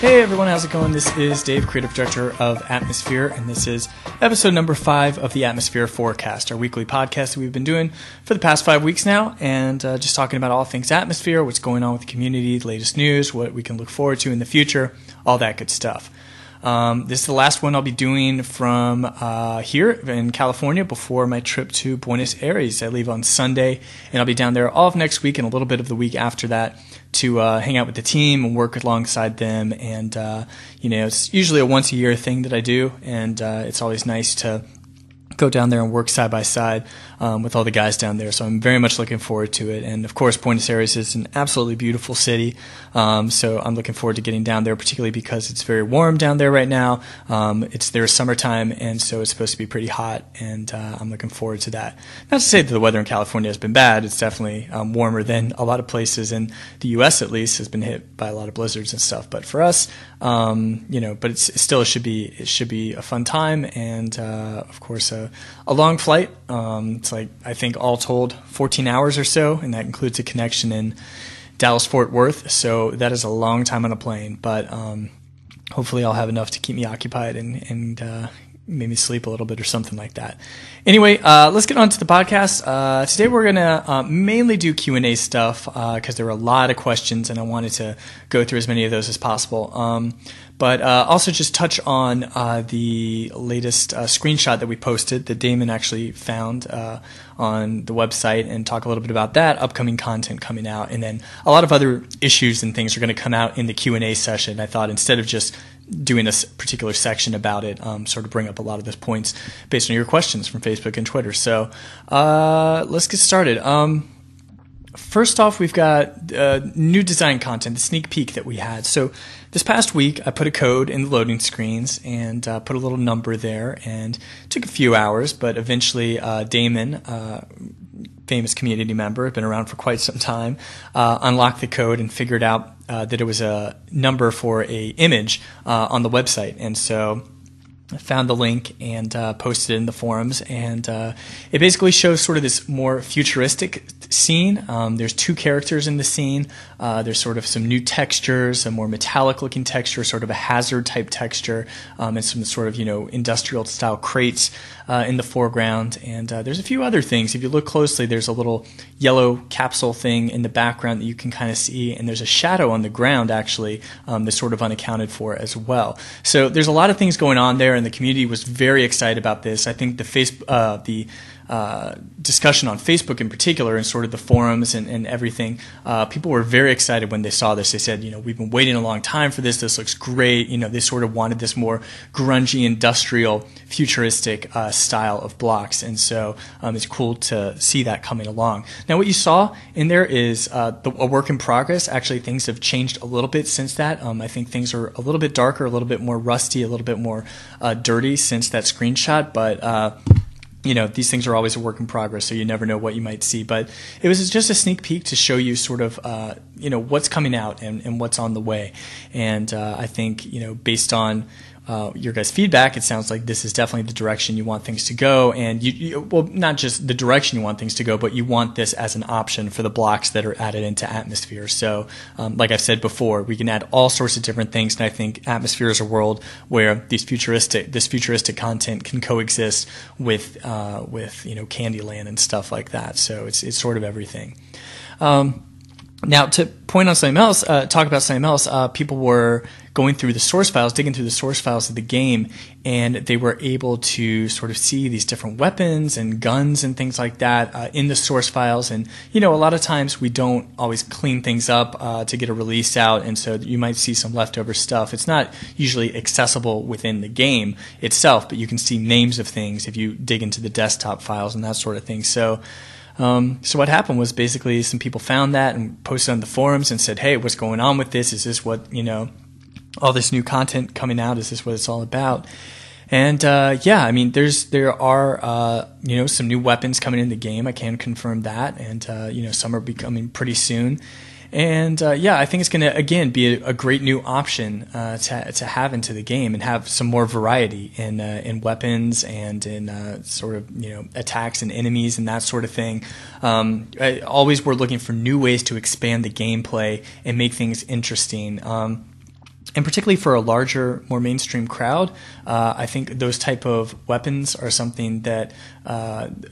Hey everyone, how's it going? This is Dave, Creative Director of Atmosphir, and this is episode number 5 of the Atmosphir Forecast, our weekly podcast that we've been doing for the past 5 weeks now, and just talking about all things Atmosphir, what's going on with the community, the latest news, what we can look forward to in the future, all that good stuff. This is the last one I'll be doing from here in California before my trip to Buenos Aires. I leave on Sunday, and I'll be down there all of next week and a little bit of the week after that to hang out with the team and work alongside them. And, it's usually a once-a-year thing that I do, and it's always nice to go down there and work side by side with all the guys down there. So I'm very much looking forward to it. And of course, Buenos Aires is an absolutely beautiful city. So I'm looking forward to getting down there, particularly because it's very warm down there right now. It's their summertime, and so it's supposed to be pretty hot. And I'm looking forward to that. Not to say that the weather in California has been bad. It's definitely warmer than a lot of places in the U.S. at least has been hit by a lot of blizzards and stuff. But for us, but it should be a fun time, and of course a long flight. It's like, I think all told 14 hours or so, and that includes a connection in Dallas-Fort Worth. So that is a long time on a plane, but hopefully I'll have enough to keep me occupied and maybe sleep a little bit or something like that. Anyway, let's get on to the podcast. Today we're going to mainly do Q&A stuff because there were a lot of questions, and I wanted to go through as many of those as possible. But also just touch on the latest screenshot that we posted that Damon actually found on the website, and talk a little bit about that, upcoming content coming out, and then a lot of other issues and things are going to come out in the Q&A session. I thought instead of just doing a particular section about it, sort of bring up a lot of those points based on your questions from Facebook and Twitter. So let's get started. First off, we've got new design content, the sneak peek that we had. So this past week, I put a code in the loading screens and put a little number there, and it took a few hours, but eventually Damon, famous community member, been around for quite some time, unlocked the code and figured out that it was a number for a image on the website. And so I found the link and posted it in the forums, and it basically shows sort of this more futuristic scene. There's 2 characters in the scene. There's sort of some new textures, a more metallic looking texture, sort of a hazard type texture, and some sort of industrial style crates in the foreground. And there's a few other things. If you look closely, there's a little yellow capsule thing in the background that you can kind of see, and there's a shadow on the ground actually that's sort of unaccounted for as well. So there's a lot of things going on there, and the community was very excited about this. I think the discussion on Facebook in particular, and sort of the forums and everything, people were very excited when they saw this. They said, we've been waiting a long time for this. This looks great. They sort of wanted this more grungy, industrial, futuristic style of blocks, and so it's cool to see that coming along. Now, what you saw in there is a work in progress. Actually, things have changed a little bit since that. I think things are a little bit darker, a little bit more rusty, a little bit more dirty since that screenshot, but these things are always a work in progress, so you never know what you might see. But it was just a sneak peek to show you sort of, what's coming out and what's on the way. And I think, based on your guys' feedback, it sounds like this is definitely the direction you want things to go. And well, not just the direction you want things to go, but you want this as an option for the blocks that are added into Atmosphir. So, like I've said before, we can add all sorts of different things, and I think Atmosphir is a world where this futuristic content can coexist with Candyland and stuff like that. So it's sort of everything. Now, to point on something else, talk about something else, people were going through the source files, digging through the source files of the game, and they were able to sort of see these different weapons and guns and things like that in the source files. And, a lot of times we don't always clean things up to get a release out, and so you might see some leftover stuff. It's not usually accessible within the game itself, but you can see names of things if you dig into the desktop files and that sort of thing. So what happened was basically some people found that and posted on the forums and said, hey, what's going on with this? Is this what, all this new content coming out? Is this what it's all about? And there are some new weapons coming in the game. I can confirm that, and some are becoming pretty soon. And I think it's going to again be a great new option to have into the game and have some more variety in weapons and in sort of attacks and enemies and that sort of thing. Always we're looking for new ways to expand the gameplay and make things interesting. And particularly for a larger, more mainstream crowd, I think those type of weapons are something that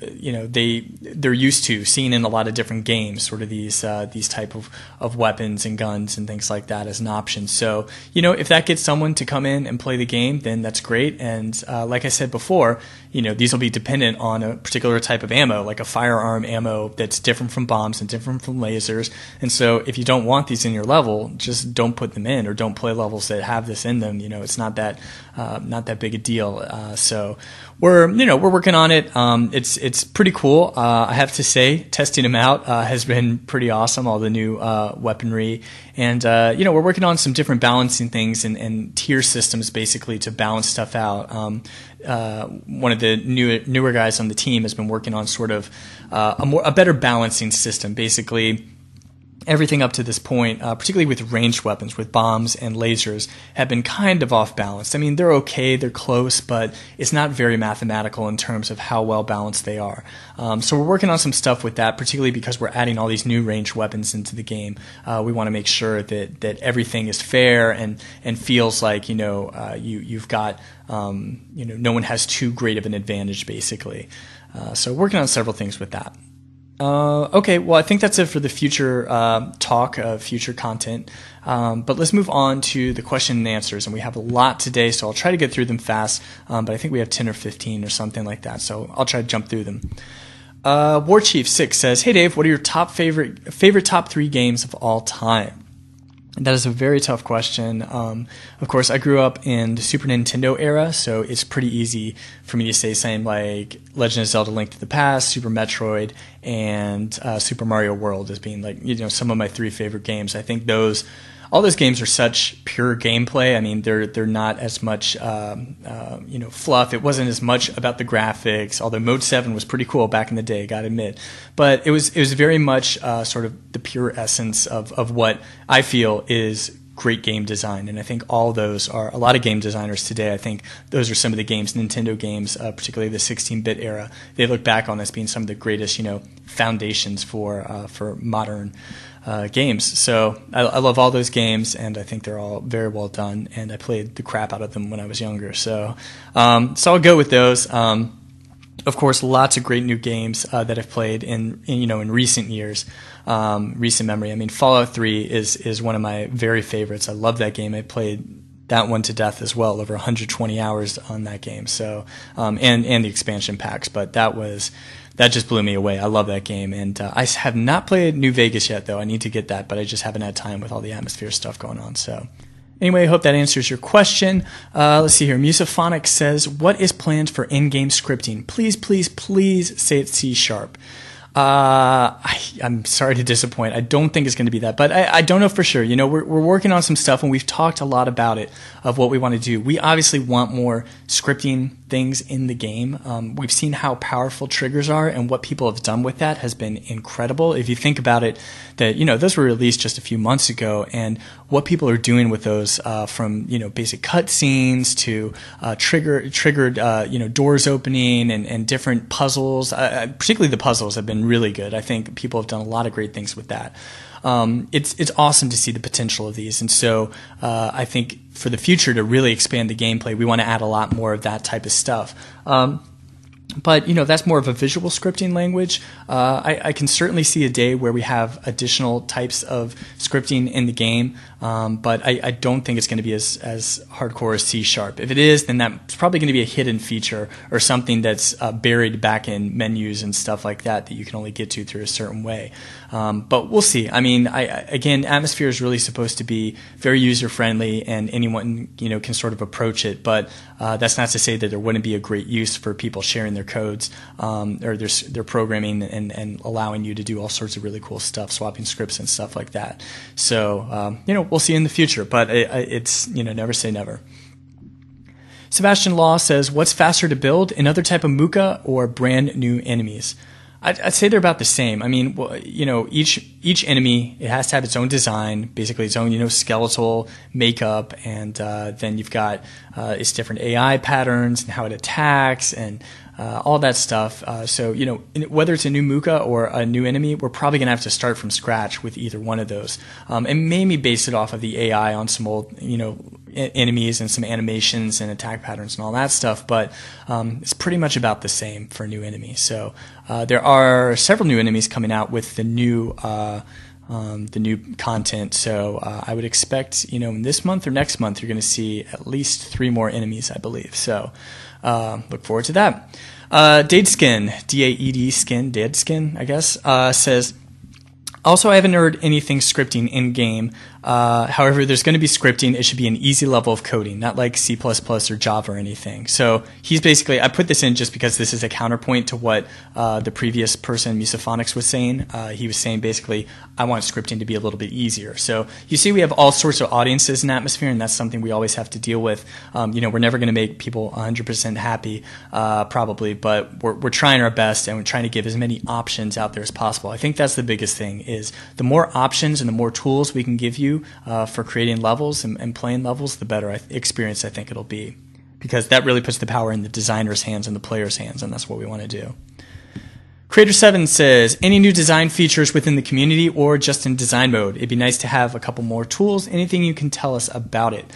they're used to seeing in a lot of different games. Sort of these type of weapons and guns and things like that as an option. So if that gets someone to come in and play the game, then that's great. And like I said before, these will be dependent on a particular type of ammo, like a firearm ammo that's different from bombs and different from lasers. And so if you don't want these in your level, just don't put them in or don't play levels that have this in them. It's not that big a deal. So we're working on it. It's pretty cool. I have to say, testing them out has been pretty awesome. All the new weaponry, and we're working on some different balancing things and tier systems basically to balance stuff out. One of the newer guys on the team has been working on sort of a better balancing system. Basically, everything up to this point, particularly with ranged weapons, with bombs and lasers, have been kind of off balance. I mean, they're okay, they're close, but it's not very mathematical in terms of how well balanced they are. So we're working on some stuff with that, particularly because we're adding all these new ranged weapons into the game. We want to make sure that everything is fair and feels like you've got no one has too great of an advantage, basically. So working on several things with that. Okay, well, I think that's it for the future talk of future content. But let's move on to the question and answers. And we have a lot today, so I'll try to get through them fast. But I think we have 10 or 15 or something like that, so I'll try to jump through them. Warchief6 says, "Hey Dave, what are your favorite top 3 games of all time?" That is a very tough question. Of course, I grew up in the Super Nintendo era, so it's pretty easy for me to say something like Legend of Zelda: Link to the Past, Super Metroid, and Super Mario World as being some of my 3 favorite games. I think all those games are such pure gameplay. I mean, they're not as much fluff. It wasn't as much about the graphics, although Mode 7 was pretty cool back in the day, gotta admit. But it was very much sort of the pure essence of what I feel is great game design. And I think all those are a lot of game designers today. I think those are some of the games, Nintendo games, particularly the 16-bit era. They look back on as being some of the greatest, foundations for modern games. So I love all those games, and I think they're all very well done. And I played the crap out of them when I was younger. So I'll go with those. Of course, lots of great new games that I've played in recent years, recent memory. I mean, Fallout 3 is one of my very favorites. I love that game. I played that one to death as well, over 120 hours on that game. So and the expansion packs, but that just blew me away. I love that game, and I have not played New Vegas yet, though. I need to get that, but I just haven't had time with all the Atmosphir stuff going on. So anyway, I hope that answers your question. Let's see here. Musaphonic says, "What is planned for in-game scripting? Please, please, please say it's C#." I'm sorry to disappoint. I don't think it's going to be that, but I don't know for sure. We're working on some stuff, and we've talked a lot about it, of what we want to do. We obviously want more scripting things in the game. We've seen how powerful triggers are, and what people have done with that has been incredible. If you think about it, that those were released just a few months ago, and what people are doing with those, from basic cutscenes to triggered doors opening and different puzzles. Particularly the puzzles have been really good. I think people have done a lot of great things with that. It's awesome to see the potential of these, and so I think for the future to really expand the gameplay, we want to add a lot more of that type of stuff. But that's more of a visual scripting language. I can certainly see a day where we have additional types of scripting in the game, but I don't think it's going to be as hardcore as C#. If it is, then that's probably going to be a hidden feature or something that's buried back in menus and stuff like that you can only get to through a certain way. But we'll see. I mean, again, Atmosphir is really supposed to be very user friendly, and anyone can sort of approach it. But that's not to say that there wouldn't be a great use for people sharing their codes or their programming and allowing you to do all sorts of really cool stuff, swapping scripts and stuff like that. So we'll see in the future, but it's never say never. Sebastian Law says, "What's faster to build, another type of Muka or brand new enemies?" I'd say they're about the same. I mean, each enemy, it has to have its own design, basically its own, skeletal makeup, and then you've got its different AI patterns and how it attacks and all that stuff. So, whether it's a new Muka or a new enemy, we're probably going to have to start from scratch with either one of those. And maybe base it off of the AI on some old, enemies and some animations and attack patterns and all that stuff, but it's pretty much about the same for new enemies. So there are several new enemies coming out with the new content. So I would expect, in this month or next month, you're going to see at least 3 more enemies, I believe. So look forward to that. Dadeskin, D-A-E-D skin, Dadeskin, I guess, says, also, I haven't heard anything scripting in-game. However, there's going to be scripting. It should be an easy level of coding, not like C++ or Java or anything. So he's basically, I put this in just because this is a counterpoint to what the previous person, Musaphonics, was saying. He was saying basically, I want scripting to be a little bit easier. So you see we have all sorts of audiences in Atmosphere, and that's something we always have to deal with. We're never going to make people 100% happy, probably, but we're trying our best, and we're trying to give as many options out there as possible. I think that's the biggest thing, is the more options and the more tools we can give you for creating levels and playing levels, the better experience I think it'll be, because that really puts the power in the designer's hands and the player's hands, and that's what we want to do. Creator7 says, any new design features within the community or just in design mode? It'd be nice to have a couple more tools. Anything you can tell us about it?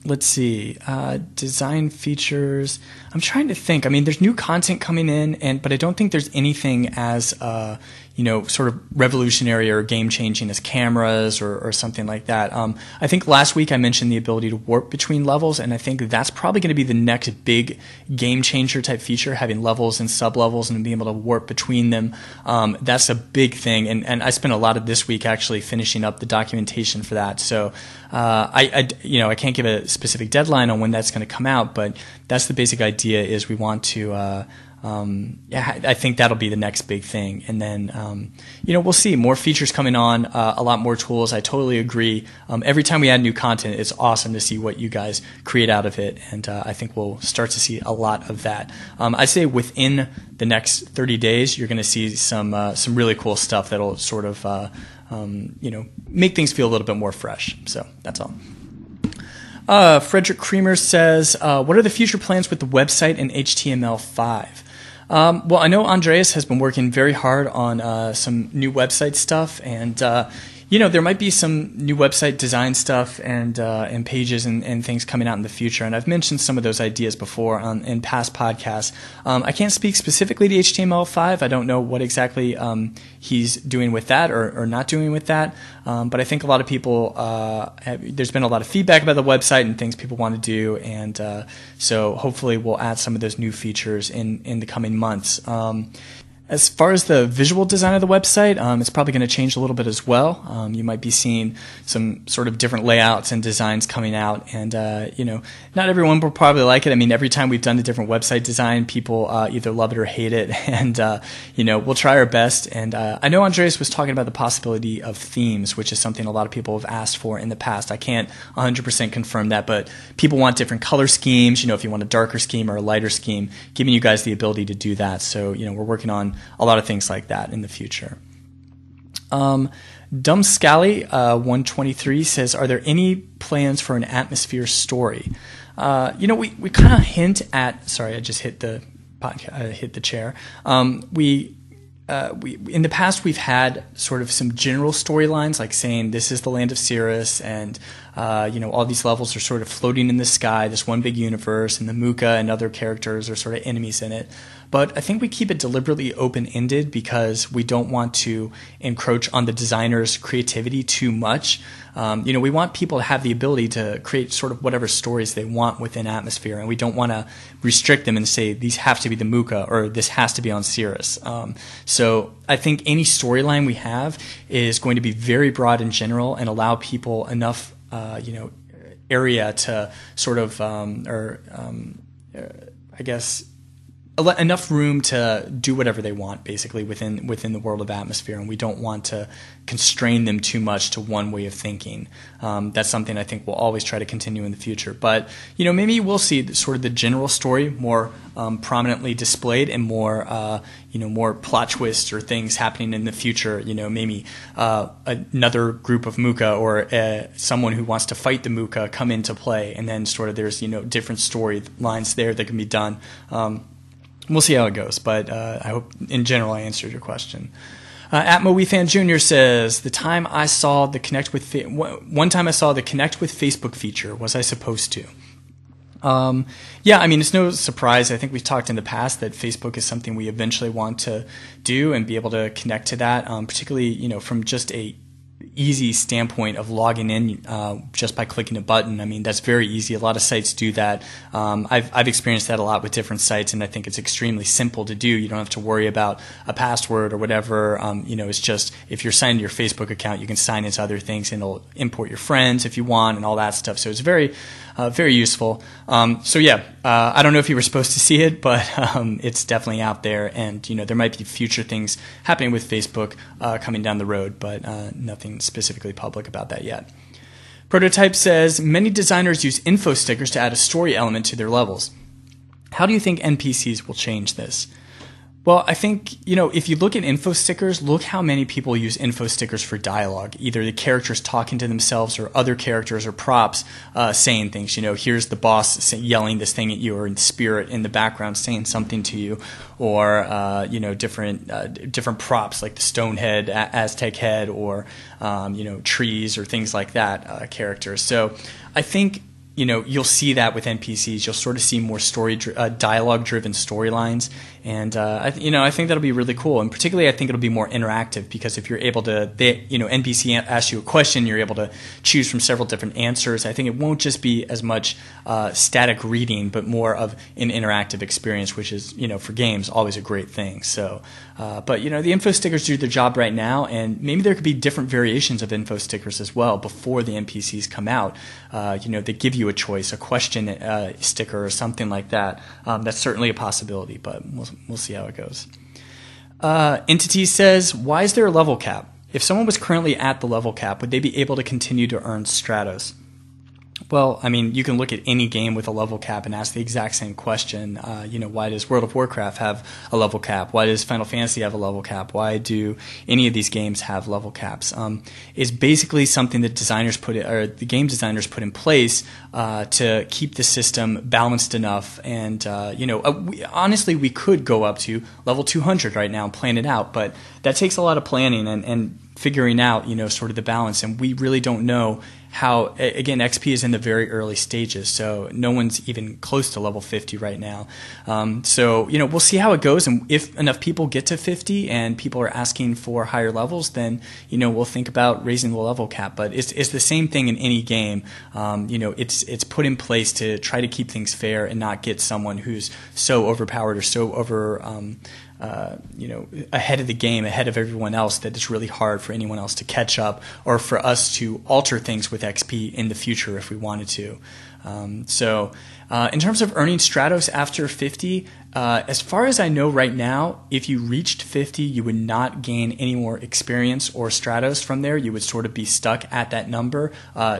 Let's see. Design features. I'm trying to think. I mean, there's new content coming in, but I don't think there's anything as sort of revolutionary or game-changing as cameras or something like that. I think last week I mentioned the ability to warp between levels, and I think that's probably going to be the next big game-changer type feature, having levels and sub-levels and being able to warp between them. That's a big thing, and I spent a lot of this week actually finishing up the documentation for that. So I can't give a specific deadline on when that's going to come out, but that's the basic idea. Is we want to I think that'll be the next big thing. And then, we'll see more features coming on, a lot more tools. I totally agree. Every time we add new content, it's awesome to see what you guys create out of it. And I think we'll start to see a lot of that. I'd say within the next 30 days, you're going to see some really cool stuff that'll sort of, make things feel a little bit more fresh. So that's all. Frederick Creamer says, what are the future plans with the website and HTML5? Well, I know Andreas has been working very hard on some new website stuff, and there might be some new website design stuff and pages and things coming out in the future. And I've mentioned some of those ideas before in past podcasts. I can't speak specifically to HTML5. I don't know what exactly he's doing with that or not doing with that. But I think a lot of people, there's been a lot of feedback about the website and things people want to do. And so hopefully we'll add some of those new features in the coming months. As far as the visual design of the website, it's probably going to change a little bit as well. You might be seeing some sort of different layouts and designs coming out, and not everyone will probably like it. I mean, every time we've done a different website design, people either love it or hate it, and we'll try our best. And I know Andreas was talking about the possibility of themes, which is something a lot of people have asked for in the past. I can't 100% confirm that, but people want different color schemes. If you want a darker scheme or a lighter scheme, giving you guys the ability to do that. So we're working on a lot of things like that in the future. Dumb Scally 123 says, are there any plans for an Atmosphere story? We kind of hint at, sorry, I just hit the podcast, hit the chair. We in the past we've had sort of some general storylines, like saying this is the land of Cirrus, and all these levels are sort of floating in the sky, this one big universe, and the Muka and other characters are sort of enemies in it. But I think we keep it deliberately open-ended because we don't want to encroach on the designer's creativity too much. We want people to have the ability to create sort of whatever stories they want within Atmosphere, and we don't want to restrict them and say these have to be the Muka or this has to be on Cirrus. So I think any storyline we have is going to be very broad and general and allow people enough area to sort of enough room to do whatever they want, basically, within the world of Atmosphere, and we don't want to constrain them too much to one way of thinking. That's something I think we'll always try to continue in the future. But maybe we'll see sort of the general story more prominently displayed and more more plot twists or things happening in the future. Maybe another group of Muka or someone who wants to fight the Muka come into play, and then sort of there's different storylines there that can be done. We'll see how it goes, but I hope in general I answered your question. AtmoWeFan Jr. says, one time I saw the Connect with Facebook feature. Was I supposed to? Yeah, I mean, it's no surprise. I think we've talked in the past that Facebook is something we eventually want to do and be able to connect to that, particularly, from just a easy standpoint of logging in just by clicking a button. I mean, that's very easy. A lot of sites do that. I've experienced that a lot with different sites, and I think it's extremely simple to do. You don't have to worry about a password or whatever. It's just if you're signed to your Facebook account, you can sign into other things, and it'll import your friends if you want and all that stuff. So it's very useful. I don't know if you were supposed to see it, but it's definitely out there, and there might be future things happening with Facebook coming down the road, but nothing specifically public about that yet. Prototype says, many designers use info stickers to add a story element to their levels. How do you think NPCs will change this? Well, I think, if you look at info stickers, look how many people use info stickers for dialogue. Either the characters talking to themselves or other characters or props saying things. Here's the boss yelling this thing at you, or in spirit in the background saying something to you, or, different props like the stone head, Aztec head, or, trees or things like that, characters. So I think you'll see that with NPCs. You'll sort of see more dialogue-driven storylines, and I think that'll be really cool. And particularly, I think it'll be more interactive, because if you're able to, NPC asks you a question, you're able to choose from several different answers. I think it won't just be as much static reading, but more of an interactive experience, which is for games always a great thing. So, but the info stickers do their job right now, and maybe there could be different variations of info stickers as well before the NPCs come out. That give you a choice, a question sticker or something like that. That's certainly a possibility, but we'll see how it goes. Entity says, why is there a level cap? If someone was currently at the level cap, would they be able to continue to earn Stratos? Well, I mean, you can look at any game with a level cap and ask the exact same question. Why does World of Warcraft have a level cap? Why does Final Fantasy have a level cap? Why do any of these games have level caps? It's basically something that the game designers put in place to keep the system balanced enough. And honestly, we could go up to level 200 right now and plan it out, but that takes a lot of planning and figuring out, sort of the balance. And we really don't know how, again, XP is in the very early stages, so no one's even close to level 50 right now. We'll see how it goes, and if enough people get to 50 and people are asking for higher levels, then, we'll think about raising the level cap. But it's the same thing in any game. It's put in place to try to keep things fair and not get someone who's so overpowered or so ahead of the game, ahead of everyone else, that it's really hard for anyone else to catch up, or for us to alter things with XP in the future if we wanted to. In terms of earning Stratos after 50, as far as I know right now, if you reached 50, you would not gain any more experience or Stratos from there. You would sort of be stuck at that number.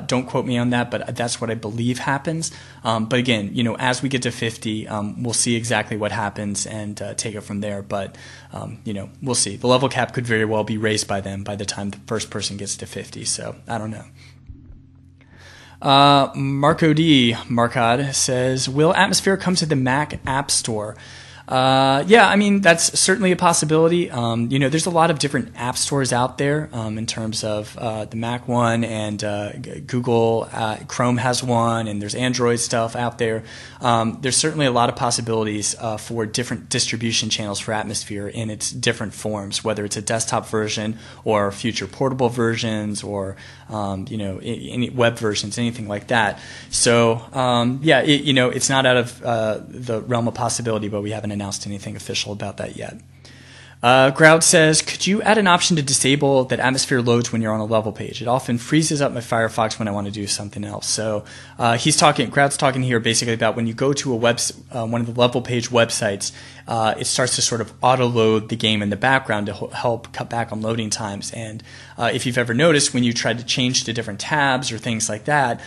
Don't quote me on that, but that's what I believe happens. But again, as we get to 50, we'll see exactly what happens and take it from there. But, we'll see. The level cap could very well be raised by them by the time the first person gets to 50. So I don't know. Marcod says, will Atmosphir come to the Mac App Store? Yeah, I mean, that's certainly a possibility. There's a lot of different app stores out there in terms of the Mac one, and Google, Chrome has one, and there's Android stuff out there. There's certainly a lot of possibilities for different distribution channels for Atmosphir in its different forms, whether it's a desktop version or future portable versions, or any web versions, anything like that. So it's not out of the realm of possibility, but we haven't announced anything official about that yet. Groud says, could you add an option to disable that Atmosphir loads when you're on a level page? It often freezes up my Firefox when I want to do something else. So Groud's talking here basically about when you go to one of the level page websites, it starts to sort of auto-load the game in the background to help cut back on loading times. And if you've ever noticed, when you try to change to different tabs or things like that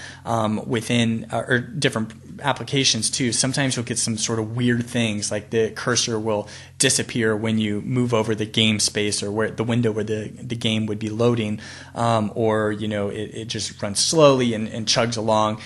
within or different applications too, sometimes you'll get some sort of weird things, like the cursor will disappear when you move over the game space, or where the window where the game would be loading, or it just runs slowly and chugs along.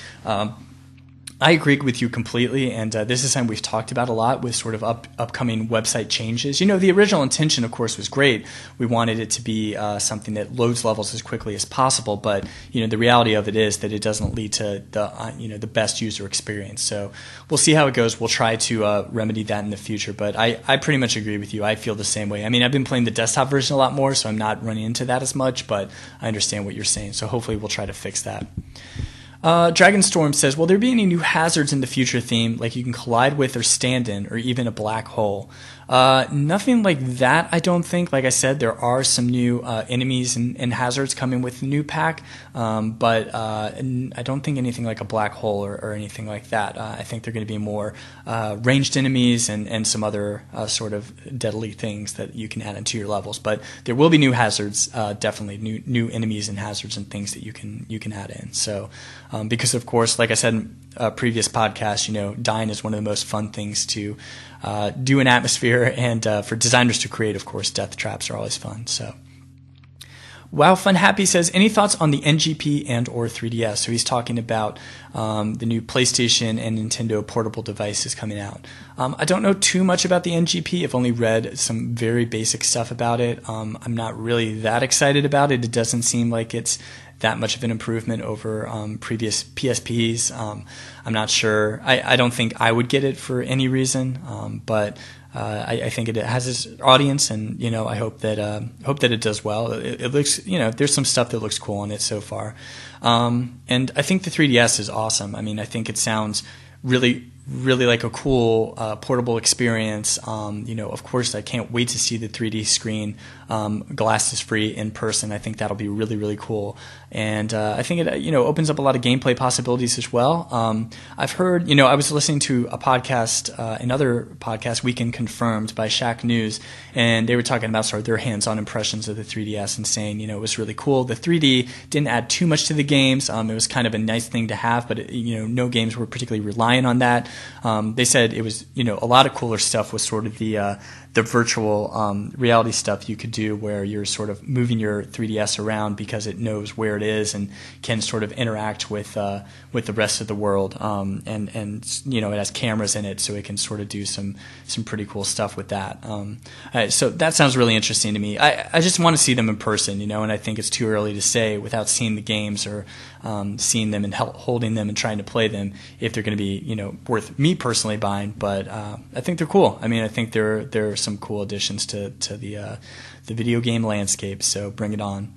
I agree with you completely, and this is something we've talked about a lot with sort of upcoming website changes. The original intention, of course, was great. We wanted it to be something that loads levels as quickly as possible, but the reality of it is that it doesn't lead to the best user experience. So we'll see how it goes. We'll try to remedy that in the future, but I pretty much agree with you. I feel the same way. I mean, I've been playing the desktop version a lot more, so I'm not running into that as much, but I understand what you're saying. So hopefully we'll try to fix that. Dragonstorm says, will there be any new hazards in the future theme, like you can collide with or stand in, or even a black hole? Nothing like that, I don't think. Like I said, there are some new enemies and hazards coming with the new pack, but I don't think anything like a black hole or anything like that. I think they're going to be more ranged enemies and some other sort of deadly things that you can add into your levels. But there will be new hazards, definitely new enemies and hazards and things that you can add in. So because, of course, like I said in a previous podcast, dying is one of the most fun things to do in Atmosphere, and for designers to create, of course, death traps are always fun. So, Wow Fun Happy says, any thoughts on the NGP and or 3DS? So he's talking about the new PlayStation and Nintendo portable devices coming out. I don't know too much about the NGP. I've only read some very basic stuff about it. I'm not really that excited about it. It doesn't seem like it's that much of an improvement over previous PSPs. I'm not sure. I don't think I would get it for any reason, but I think it has its audience, and I hope that it does well. It looks, there's some stuff that looks cool on it so far, and I think the 3DS is awesome. I mean, I think it sounds really like a cool portable experience. Of course, I can't wait to see the 3D screen glasses free in person. I think that'll be really, really cool. And I think it opens up a lot of gameplay possibilities as well. I've heard, I was listening to a podcast, another podcast, Weekend Confirmed by Shack News, and they were talking about sort of their hands-on impressions of the 3DS and saying, it was really cool. The 3D didn't add too much to the games. It was kind of a nice thing to have, but no games were particularly reliant on that. They said it was, a lot of cooler stuff was sort of the virtual reality stuff you could do, where you're sort of moving your 3DS around because it knows where it is and can sort of interact with the rest of the world. And it has cameras in it, so it can sort of do some pretty cool stuff with that. So that sounds really interesting to me. I just want to see them in person, and I think it's too early to say without seeing the games or seeing them and holding them and trying to play them if they're going to be, worth me personally buying. But I think they're cool. I mean, I think they're some cool additions to the video game landscape. So bring it on.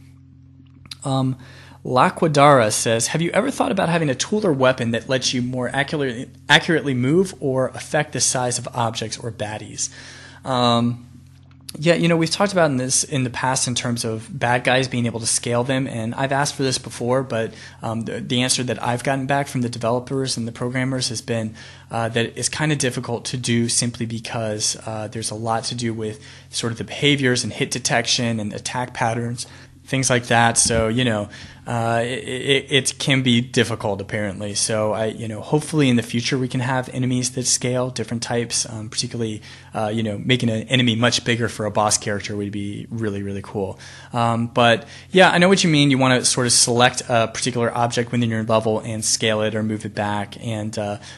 Laquadara says, have you ever thought about having a tool or weapon that lets you more accurately move or affect the size of objects or baddies? Yeah, we've talked about this in the past in terms of bad guys being able to scale them, and I've asked for this before, but the answer that I've gotten back from the developers and the programmers has been that it's kind of difficult to do simply because there's a lot to do with sort of the behaviors and hit detection and attack patterns, things like that. So, it can be difficult apparently. So hopefully in the future we can have enemies that scale different types, particularly, making an enemy much bigger for a boss character would be really, really cool. But yeah, I know what you mean. You want to sort of select a particular object within your level and scale it or move it back. And,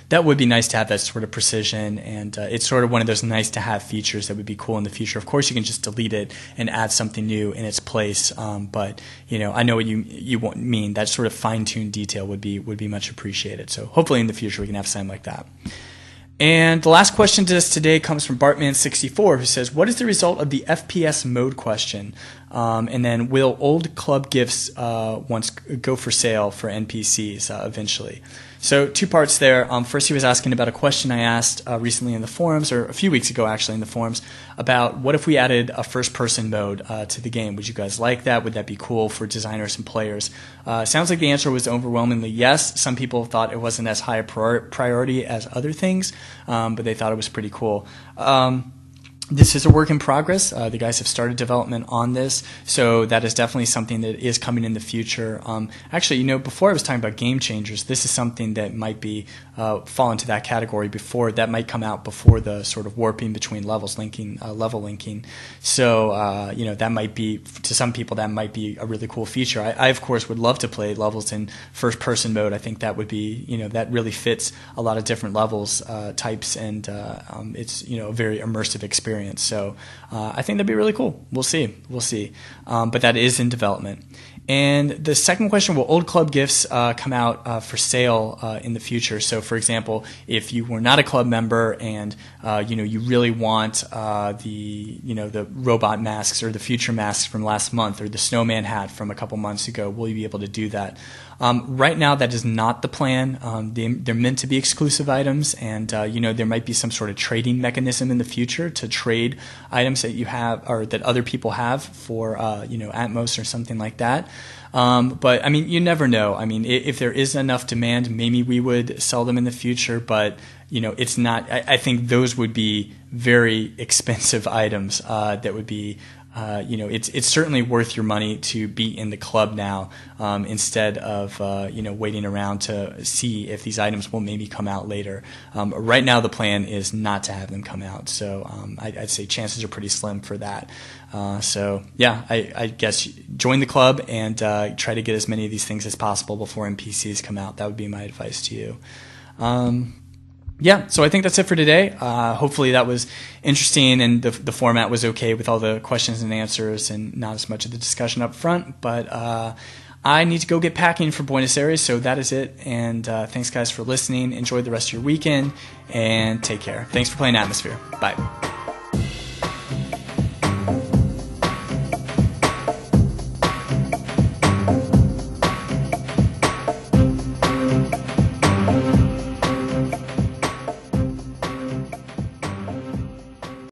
that would be nice to have that sort of precision. And, it's sort of one of those nice to have features that would be cool in the future. Of course, you can just delete it and add something new in its place. But, I know what you mean. That sort of fine-tuned detail would be much appreciated. So hopefully in the future we can have something like that. And the last question to us today comes from Bartman64, who says, what is the result of the FPS mode question? And then will old club gifts once go for sale for NPCs eventually? So 2 parts there. First, he was asking about a question I asked recently in the forums, or a few weeks ago actually in the forums, about what if we added a first-person mode to the game? Would you guys like that? Would that be cool for designers and players? Sounds like the answer was overwhelmingly yes. Some people thought it wasn't as high a priority as other things, but they thought it was pretty cool. This is a work in progress. The guys have started development on this, so that is definitely something that is coming in the future. Actually, before I was talking about game changers, this is something that might be fall into that category before that might come out before the sort of warping between levels, level linking. So that might be, to some people, that might be a really cool feature. I of course would love to play levels in first person mode. I think that would be that really fits a lot of different levels types, and it's a very immersive experience. So I think that'd be really cool. We'll see. But that is in development. And the second question, will old club gifts come out for sale in the future? So, for example, if you were not a club member and you really want the robot masks or the future masks from last month or the snowman hat from a couple months ago, will you be able to do that? Right now, that is not the plan. They're meant to be exclusive items, and there might be some sort of trading mechanism in the future to trade items that you have or that other people have for Atmos or something like that. But I mean, you never know. I mean, if there is enough demand, maybe we would sell them in the future. But it's not. I think those would be very expensive items that would be. It's certainly worth your money to be in the club now instead of waiting around to see if these items will maybe come out later. Right now, the plan is not to have them come out, so I'd say chances are pretty slim for that. I guess join the club and try to get as many of these things as possible before NPCs come out. That would be my advice to you. So I think that's it for today. Hopefully that was interesting and the format was okay with all the questions and answers and not as much of the discussion up front. But I need to go get packing for Buenos Aires, so that is it. And thanks, guys, for listening. Enjoy the rest of your weekend and take care. Thanks for playing Atmosphere. Bye.